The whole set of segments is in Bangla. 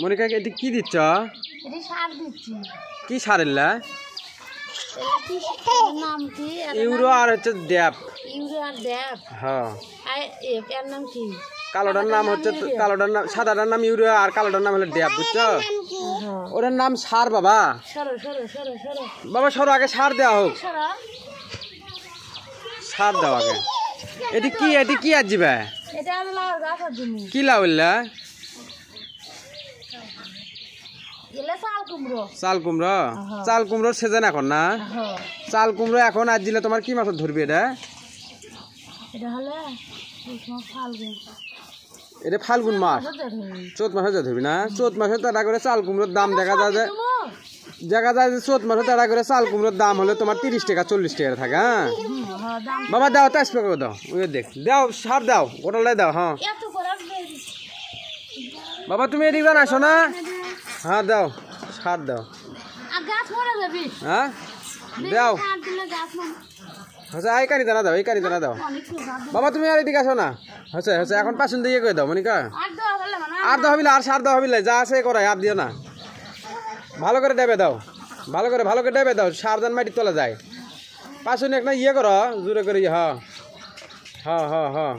মনিকা এটি কি দিচ্ছ? এটি সার দিচ্ছি। কি সার এলা? নাম কি? ইউরো আর হচ্ছে ড্যাপ। ইউরো আর ড্যাপ। হ্যাঁ। এর নাম কি? কালোটার নাম হচ্ছে কালোটার নাম, সাদাটার নাম ইউরো আর কালোটার নাম হলো ড্যাপ, বুঝছো? ওটার নাম সার বাবা। সরো সরো সরো সরো বাবা সরো, আগে সার দেওয়া হোক। সরো। সার দাও আগে। এটি কি আজ যাবে? এটা আমি লাউ গাছের জন্য। কি লাউ এলা? এলে চাল কুমড়ো। চাল কুমড়ো? চাল কুমড়োর সিজন এখন না? চাল কুমড়ো এখন আজ দিলে তোমার কি মাছ ধরবি এটা? এটা হলে ফাল্গুন। এটা ফাল্গুন মাস, চৈত মাসে ধরবি না? চৈত মাসে তাড়া করে চাল কুমড়োর দাম দেখা যায় যে চৈত মাসে তাড়া করে চাল কুমড়োর দাম হলে তোমার 30 টাকা 40 টাকা থাকে। হ্যাঁ বাবা দাও, তেজ করে দাও, ওই দেখ দাও, সার দাও, ওটালাই দাও। হ্যাঁ বাবা তুমি এদিকে আসো না? হ্যাঁ দাও, সার দাও। হ্যাঁ দাও, এই কানি দানা দাও, এই কানি দানা দাও। বাবা তুমি আর এদিকে আসো না? হচ্ছে এখন পাশুন দিয়ে করে দাও মনিকা। আর দাও হবিলে, আর সার দাও হবিলে, যা আছে করাই আর দিও না। ভালো করে দেবে দাও, ভালো করে দেবে দাও, সার দান মাটি তোলা যায়। পাশুন একটা ইয়ে করো জোরে করে। হ্যাঁ হ্যাঁ হ্যাঁ হ্যাঁ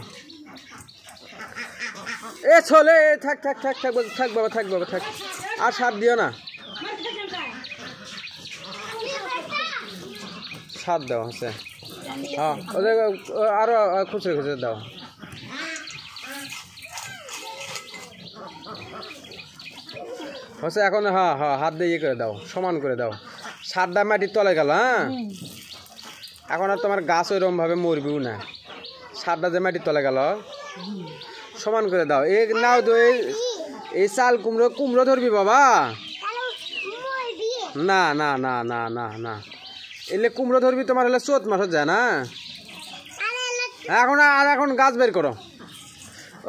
এ চলে, থাক থাক থাক থাক থাক বাবা, থাক বাবা থাক, আর সার দিও না। সার দাও হচ্ছে। হ্যাঁ ওদের আরো খুচরে খুচরে দাও। হচ্ছে এখন। হ্যাঁ হ্যাঁ হাত দিয়ে ইয়ে করে দাও, সমান করে দাও। সারটা মাটির তলে গেল। হ্যাঁ এখন আর তোমার গাছ ওইরকম ভাবে মরবিও না। সারটা যে মাটির তলে গেল, সমান করে দাও। এই নাও তো, এই চাল কুমড়ো ধরবি বাবা? না না না না না না, এলে কুমড়ো ধরবি তোমার হলে চৈত মাসে যায় না। এখন গাছ বের করো।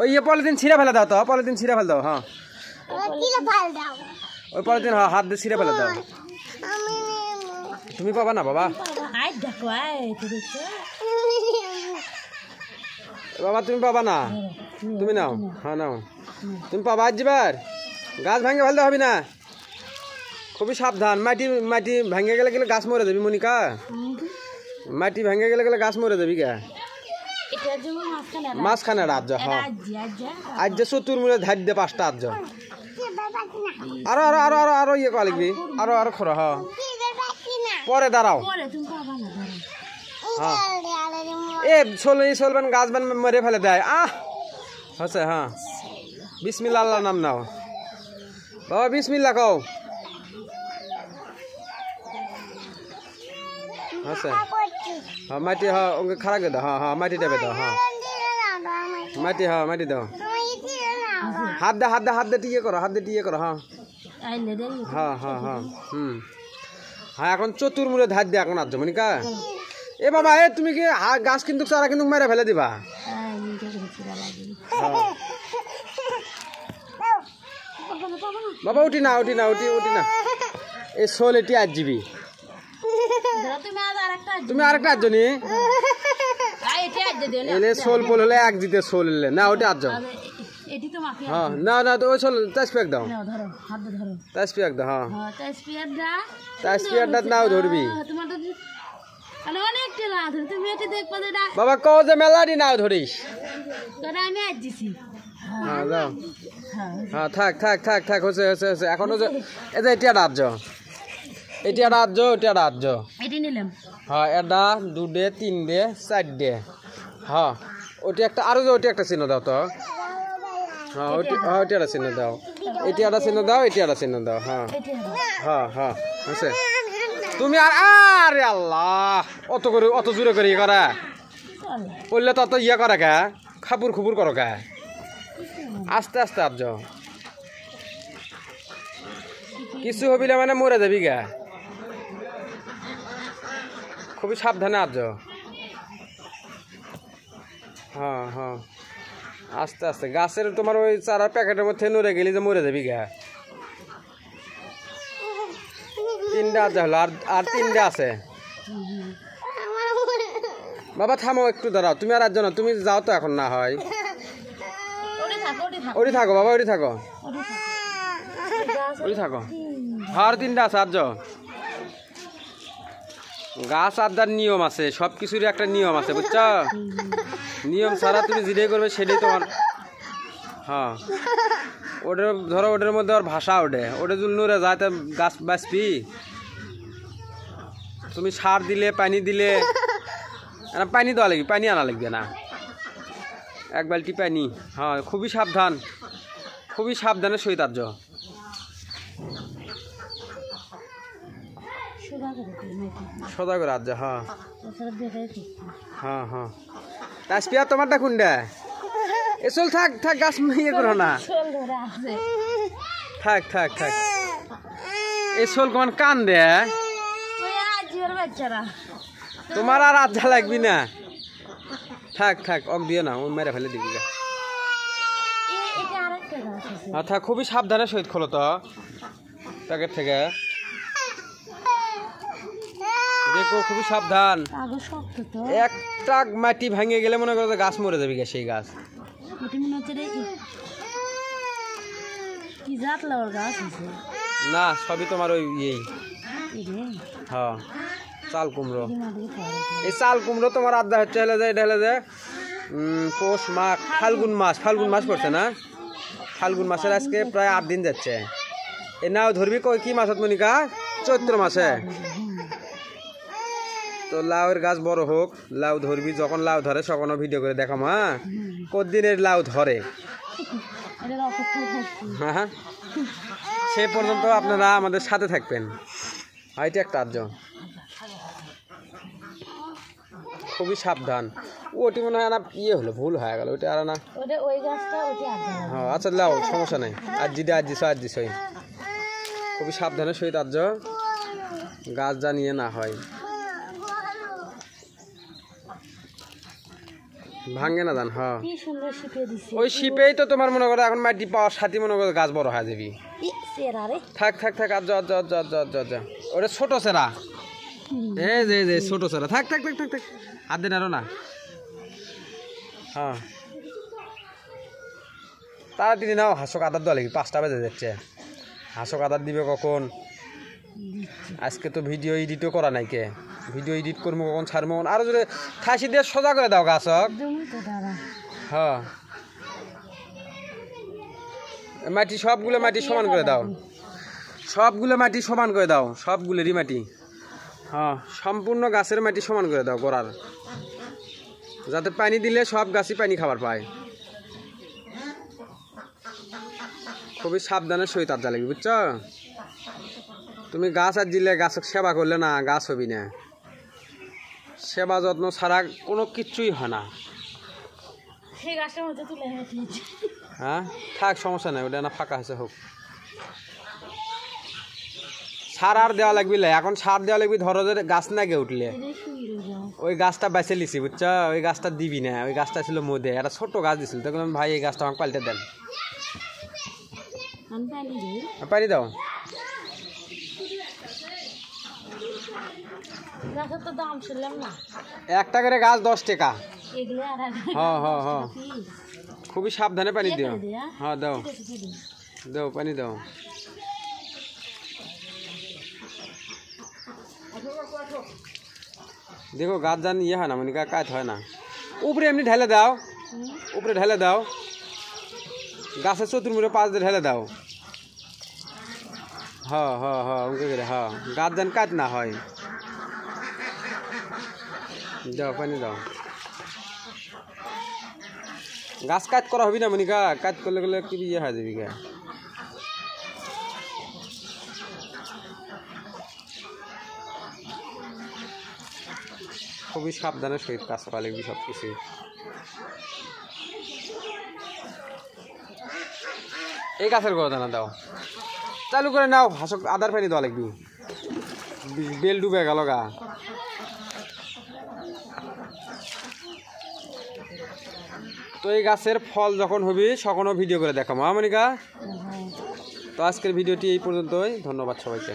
ওই পলিথিন ছিঁড়ে ফেলে দাও তো, পলিথিন ছিঁড়ে ফেলে দাও। হ্যাঁ ওই পলিথিন হাত দিয়ে ছিঁড়ে ফেলে দাও। তুমি পাবা না বাবা? বাবা তুমি পাবা না? তুমি নাও। হ্যাঁ নাও, তুমি পাবা আজ যাবার। গাছ ভাঙে ফেলতে হবে না, খুবই সাবধান। মাটি ভেঙে গেলে গাছ মরে যাবি মনিকা। মাটি ভেঙে গেলে গাছ মরে যাবি কে? মাঝখানে রাজ্য। হ্যাঁ আজ যে চতুর মূলে ধার দিয়ে 5টা রাজ্য। আরো আরো আরো আরো আরো ইয়ে করা লিখবি, আরো আরো খরো। হ্যাঁ পরে দাঁড়াও। হ্যাঁ এ চলবেন, গাছ বান মেরে ফেলে দেয়। হচ্ছে। হ্যাঁ বিসমিল্লাহ, আল্লাহর নাম নাও বাবা, বিসমিল্লাহ কও। আচ্ছা হ্যাঁ মাটি, হ্যাঁ ওকে খারাপ করে দাও। হ্যাঁ হ্যাঁ মাটি দেবে দাও। হ্যাঁ মাটি, হ্যাঁ মাটি দাও। হাত দে টিয়ে করো, হাত দিয়ে টিয়ে করো। হ্যাঁ হ্যাঁ হ্যাঁ হ্যাঁ হ্যাঁ এখন চতুর মূলে ধার দিয়ে এখন আসছো মনিকা। এ বাবা তুমি কি গাছ কিন্তু চারা কিন্তু মেরে ফেলে দিবা। বাবা উঠি না এই শোল এটি আজ জিবি। তুমি আরেকটা আজ নি এলে শোল পোল হলে এক জিতে শোল এলে না, ওটা আজ। হ্যাঁ না না তো ওই শোল তেজপিয়াক দাও, তেজপিয়াক দাও। হ্যাঁ তেজপিয়াকটা নাও ধরবি বাবা। কও যে মেলাটি নাও ধরিস। হ্যাঁ যাও। হ্যাঁ থাক থাক থাক থাক হচ্ছে এখনো যে এটা রাজ্য, এটা রাজ্য, এটা রাজ্য। হ্যাঁ এটা 2 ডে 3 ডে 4 ডে। হ্যাঁ ওটি একটা, আরো যে ওটি একটা চিহ্ন দাও তো। হ্যাঁ ওটি একটা চিহ্ন দাও, এটি একটা চিহ্ন দাও, এটি একটা চিহ্ন দাও। হ্যাঁ হ্যাঁ হ্যাঁ হচ্ছে। তুমি আরে আল্লাহ অত জোরে করে ইয়ে করা বললে তো অত ইয়ে করা কে, খাপুর খুপুর করো কে, আস্তে আস্তে আজ কিছু হবিলে মানে মরে যাবি গা। খুবই সাবধানে আজ। হ্যাঁ হ্যাঁ আস্তে আস্তে। গাছের তোমার ওই চারার প্যাকেটের মধ্যে নড়ে গেলি যে মরে যাবি গা। 3টা আজ হলো, আর 3টা আছে। বাবা থামো একটু, দাঁড়াও। তুমি আর আজ না, তুমি যাও তো এখন না হয়। ওটি থাকো বাবা, ওটি থাকো। ওই থাকো আর 3টা আছে আজ গাছ আদার নিয়ম আছে সব কিছুরই একটা নিয়ম আছে বুঝছো নিয়ম ছাড়া তুমি যেটাই করবে সেটাই তোমার হ্যাঁ ওটার ধরো ওটার মধ্যে আর ভাষা ওঠে ওটা যদি নড়ে যায় তা গাছ বাঁচবি তুমি সার দিলে পানি দিলে পানি দেওয়া লাগবে পানি আনা লাগবে না 1 বালতি পানি হ্যাঁ খুবই সাবধানে সহিতার্য সোজা করে আজ হ্যাঁ হ্যাঁ হ্যাঁ তাসপিয়া তোমারটা কোনটা এসল থাক থাক গাছ ইয়ে করো না থাক থাক থাক এসল কোন কান দে তোমার আর আজ্জা লাগবি না থাক থাক অক দিও না ও মেরে ফেলে দিবি থাক খুবই সাবধানে সহিত খোলো তো প্যাকেট থেকে দেখো খুবই সাবধান একটা মাটি ভাঙে গেলে মনে করো গাছ মরে যাবে সেই গাছ না সবই তোমার ওই ইয়েই হ্যাঁ চাল কুমড়ো এই চাল কুমড়ো তোমার আড্ডা হচ্ছে হেলে যায় পৌষ মাঘ ফাল্গুন মাস পড়ছে না ফাল্গুন মাসের আজকে প্রায় 8 দিন যাচ্ছে এ নাও ধরবি কি মাসত মনিকা চৈত্র মাসে তো লাউয়ের গাছ বড় হোক লাউ ধরবি যখন লাউ ধরে তখনও ভিডিও করে দেখাম হ্যাঁ কতদিনের লাউ ধরে হ্যাঁ সে পর্যন্ত আপনারা আমাদের সাথে থাকবেন এটা একটা আর্য খুবই সাবধান ওটি মনে হয় না ইয়ে হলো ভুল হয়ে গেল ওইটা আর না হ্যাঁ আচ্ছা লাও সমস্যা নেই আর দিস খুবই সাবধানের সহিত আর্য গাছ জানিয়ে না হয় ভাঙে না জান হ্যাঁ ওই শিপেই তো তোমার মনে করো এখন মাটি পাওয়ার সাথে মনে করো গাছ বড় হয়ে যাবি থাক থাক থাক আজ ওটা ছোট সেরা এই যে ছোট সেরা থাক থাক থাক থাক থাক হাত দিন আরো না হ্যাঁ তাড়াতাড়ি নাও হাঁসক আদার দেওয়া লাগবে 5টা বেজে যাচ্ছে হাঁসক আদার দিবে কখন আজকে তো ভিডিও এডিটও করা নাই কে ভিডিও এডিট করবো কখন ছাড়বো আরো জোরে খাসি দিয়ে সোজা করে দাও গাছক হ্যাঁ মাটি সবগুলো মাটি সমান করে দাও সবগুলোরই মাটি হ্যাঁ সম্পূর্ণ গাছের মাটি সমান করে দাও গোড়ার যাতে পানি দিলে সব গাছই পানি খাবার পায় খুবই সাবধানের সহিত আজ্জা লাগবে বুঝছো তুমি গাছ আর দিলে গাছক সেবা করলে না গাছ হবি না সেবা যত্ন ছাড়া কোনো কিচ্ছুই হয় না হ্যাঁ থাক সমস্যা নাই ওটা না ফাঁকা হয়েছে হোক সার আর দেওয়া লাগবি এখন সার দেওয়া লাগবি ধরো যে গাছ না গে উঠলে ওই গাছটা বেছে লিছি বুঝছো ওই গাছটা দিবি না ওই গাছটা ছিল মধ্যে একটা ছোট গাছ দিছিল তখন ভাই এই গাছটা আমাকে পাল্টে দেন পানি দাও একটা করে গাছ 10 টাকা হ্যাঁ হ্যাঁ হ্যাঁ খুবই সাবধানে পানি দিও হ্যাঁ দাও দাও পানি দাও দেখো গাছ জান ইয়ে হয় না মানে কাজ হয় না উপরে এমনি ঢেলে দাও গাছের চতুর্মুড়ে 5 দিয়ে ঢেলে দাও হ্যাঁ হ্যাঁ হ্যাঁ উনকে করে হ্যাঁ গাছ জান কাজ না হয় দাও পানি দাও গাছ কাজ করা হবি না মনিকা কাজ করলে গেলে কি ইয়ে হয়ে যাবি গা খুবই সাবধানের সহিত কাজ করা লাগবে সব কিছু এই গাছের গোড়া না দাও চালু করে নাও হাঁসক আদার পানি দেওয়া লাগবে বেল ডুবে গেল গা তো এই গাছের ফল যখন হবি তখনও ভিডিও করে দেখাবো মনিকা তো আজকের ভিডিওটি এই পর্যন্তই ধন্যবাদ সবাইকে